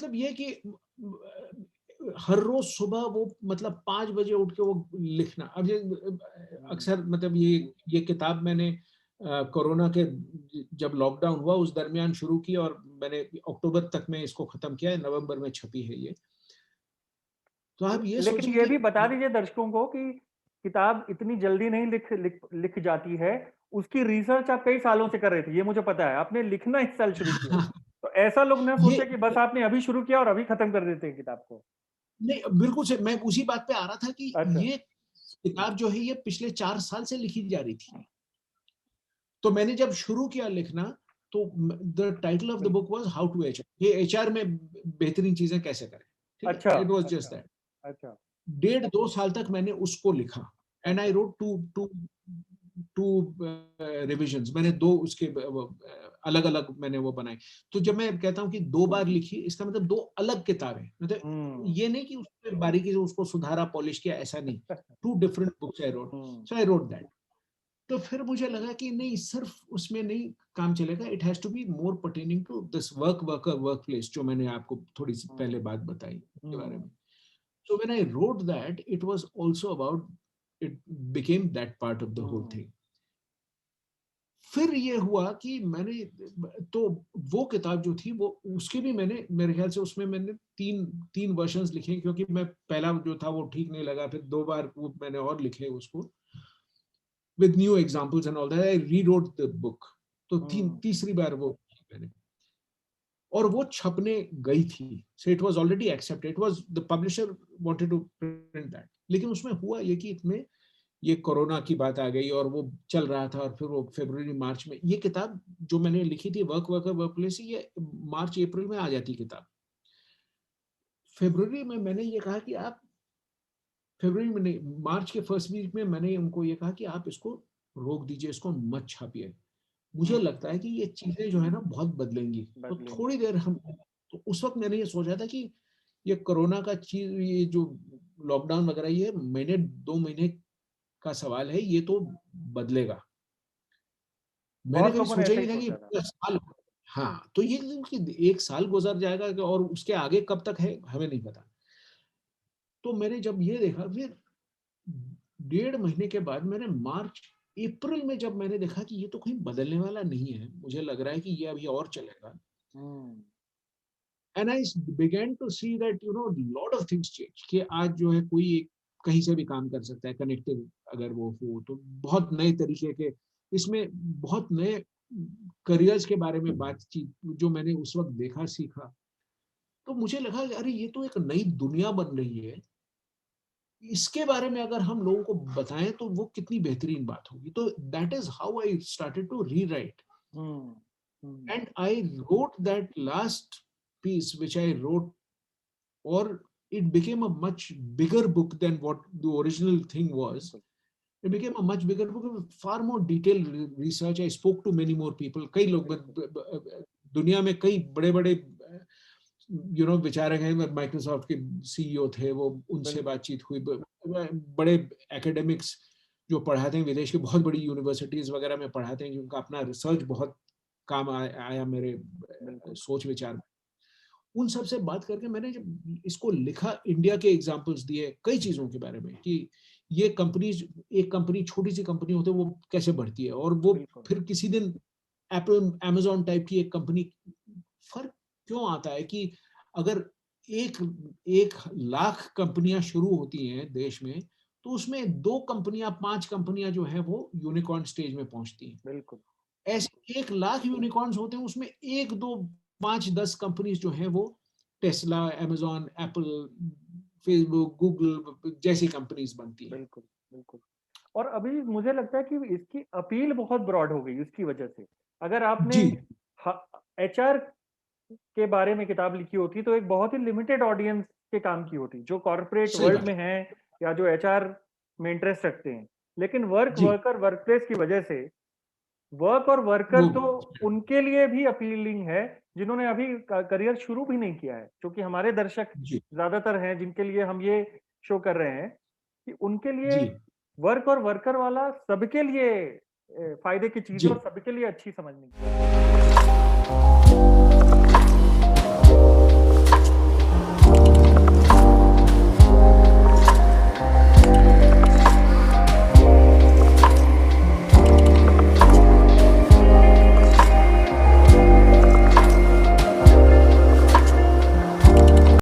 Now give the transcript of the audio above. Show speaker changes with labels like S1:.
S1: मतलब ये कि हर रोज सुबह वो मतलब 5 बजे उठ के वो लिखना। अब ये अक्सर मतलब ये किताब मैंने कोरोना के जब लॉकडाउन हुआ उस दरमियान शुरू की और मैंने अक्टूबर तक में इसको खत्म किया है, नवंबर में छपी है ये। तो आप ये
S2: लेकिन
S1: सोचिए
S2: ये
S1: कि
S2: भी बता दीजिए दर्शकों को कि किताब इतनी जल्दी नहीं लिख लिख लिख जाती है। उसकी रिसर्च आप कई सालों से कर रहे थे, ये मुझे पता है। आपने लिखना इस साल शुरू किया, तो ऐसा लोग ना
S1: ये
S2: सोचे कि बस आपने अभी शुरू किया और अभी खत्म कर देते हैं किताब को।
S1: नहीं, बिल्कुल से मैं उसी बात पे आ रहा था कि
S2: अच्छा।
S1: ये किताब जो है ये पिछले 4 साल से लिखी जा रही थी। तो मैंने जब शुरू किया लिखना तो द टाइटल ऑफ द
S2: बिल्कुल।
S1: Book was how to HR, ये एचआर में बेहतरीन चीजें कैसे करें। ठीक
S2: अच्छा।
S1: है, इट वाज जस्ट
S2: अच्छा।
S1: दैट।
S2: अच्छा।
S1: 1.5-2 साल तक मैंने उसको लिखा एंड आई
S2: अच्छा।
S1: Wrote two two two revisions. मैंने दो उसके अलग अलग मैंने वो बनाए। तो जब मैं कहता हूँ कि 2 बार लिखी, इसका मतलब 2 अलग किताबें, मतलब
S2: हम्म।
S1: ये नहीं कि उसमें बारीकी से उसको सुधारा पॉलिश किया, ऐसा नहीं। 2 different books I wrote.
S2: Hmm.
S1: So I wrote that. तो फिर मुझे लगा कि नहीं, सिर्फ उसमें नहीं काम चलेगा, it has to be more pertaining to this work place, जो मैंने आपको थोड़ी सी पहले बात बताई के बारे
S2: हम्म।
S1: में। So when I wrote that, it was also about, it became that part of the whole
S2: hmm.
S1: thing. फिर ये हुआ कि मैंने तो वो किताब जो थी वो उसके भी मैंने मेरे ख्याल से उसमें मैंने तीन तीन वर्जन्स लिखे, क्योंकि मैं पहला जो था वो ठीक नहीं लगा, फिर 2 बार वो मैंने और लिखे उसको with new examples and all that. I rewrote the book. तो तीसरी बार वो मैंने, और वो छपने गई थी। So it was already accepted, it was the publisher wanted to print that. लेकिन उसमें हुआ ये कि इतने ये कोरोना की बात आ गई और वो चल रहा था, और फिर वो फरवरी मार्च में ये किताब जो मैंने लिखी थी वर्क प्लेस, ये मार्च अप्रैल में आ जाती किताब। फरवरी में मैंने ये कहा कि आप, फरवरी में नहीं, मार्च के फर्स्ट वीक में मैंने उनको ये कहा कि आप इसको रोक दीजिए, इसको मत छापिए। मुझे लगता है कि ये चीजें जो है ना बहुत बदलेंगी। तो
S2: बदलेंगे।
S1: थोड़ी देर हम, तो उस वक्त मैंने ये सोचा था कि ये कोरोना का चीज, ये जो लॉकडाउन वगैरह, ये महीने 2 महीने का सवाल है, ये तो बदलेगा। मैंने
S2: बहुत
S1: कभी
S2: लोगों ने
S1: सोचा
S2: ऐसा
S1: ही
S2: ही
S1: नहीं था कि
S2: सोचा था।
S1: पूरा साल। हाँ, तो ये कि 1 साल गुजर जाएगा और उसके आगे कब तक है हमें नहीं पता। तो मैंने जब ये देखा, फिर 1.5 महीने के बाद मैंने मार्च अप्रैल में जब मैंने देखा कि ये तो कहीं बदलने वाला नहीं है, मुझे लग रहा है कि ये अभी और चलेगा।
S2: Hmm.
S1: And I begin to see that lot of things change, कि आज जो है कोई एक कहीं से भी काम कर सकता है, कनेक्टिव अगर वो हो तो। बहुत नए तरीके के इसमें, बहुत नए करियर्स के बारे में बातचीत जो मैंने उस वक्त देखा सीखा। तो मुझे लगा कि अरे ये तो एक नई दुनिया बन रही है, इसके बारे में अगर हम लोगों को बताएं तो वो कितनी बेहतरीन बात होगी। तो that is how I started to rewrite,
S2: hmm. Hmm.
S1: And I wrote that last piece which I wrote, or it became a much bigger book than what the original thing was.
S2: बिल्कुल।
S1: It became a much bigger book with far more detailed research. I spoke to many more people. कई लोग
S2: बिल्कुल।
S1: दुनिया में कई बड़े बड़े विचारक हैं। माइक्रोसॉफ्ट के सीईओ थे वो, उनसे
S2: बिल्कुल।
S1: बातचीत हुई। बड़े एकेडमिक्स जो पढ़ाते हैं, विदेश की बहुत बड़ी यूनिवर्सिटीज वगैरह में पढ़ाते हैं, जिनका अपना रिसर्च बहुत काम आया मेरे
S2: बिल्कुल।
S1: सोच विचार में। उन सब से बात करके मैंने जब इसको लिखा, इंडिया के एग्जांपल्स दिए कई चीजों के बारे में, कि ये कंपनीज, एक कंपनी छोटी सी कंपनी होती है वो कैसे बढ़ती है, और वो
S2: बिल्कुल।
S1: फिर किसी दिन एप्पल अमेजोन टाइप की एक कंपनी। फर्क क्यों आता है कि अगर एक 1 लाख कंपनियां शुरू होती हैं देश में, तो उसमें 2 कंपनियां 5 कंपनियां जो है वो यूनिकॉर्न स्टेज में पहुंचती हैं।
S2: बिल्कुल।
S1: ऐसे 1 लाख यूनिकॉर्न्स होते हैं, उसमें 1, 2, 5, 10 कंपनीज जो हैं वो Tesla, Amazon, Apple, Facebook, Google जैसी कंपनीज बनती हैं।
S2: बिल्कुल। बिल्कुल। और अभी मुझे लगता है कि इसकी अपील बहुत ब्रॉड हो गई उसकी वजह से। अगर आपने
S1: जी,
S2: एचआर के बारे में किताब लिखी होती तो एक बहुत ही लिमिटेड ऑडियंस के काम की होती, जो कॉर्पोरेट
S1: सही
S2: वर्ल्ड
S1: बात
S2: में
S1: है।
S2: हैं या जो एचआर में इंटरेस्ट रखते हैं। लेकिन वर्क
S1: जी,
S2: वर्कर वर्कप्लेस की वजह से वर्क और वर्कर
S1: वो
S2: तो उनके लिए भी अपीलिंग है जिन्होंने अभी करियर शुरू भी नहीं किया है, क्योंकि हमारे दर्शक
S1: जी,
S2: ज्यादातर हैं जिनके लिए हम ये शो कर रहे हैं कि उनके लिए
S1: जी,
S2: वर्क और वर्कर वाला सबके लिए फायदे की चीज है
S1: जी।
S2: और सबके लिए अच्छी समझने की।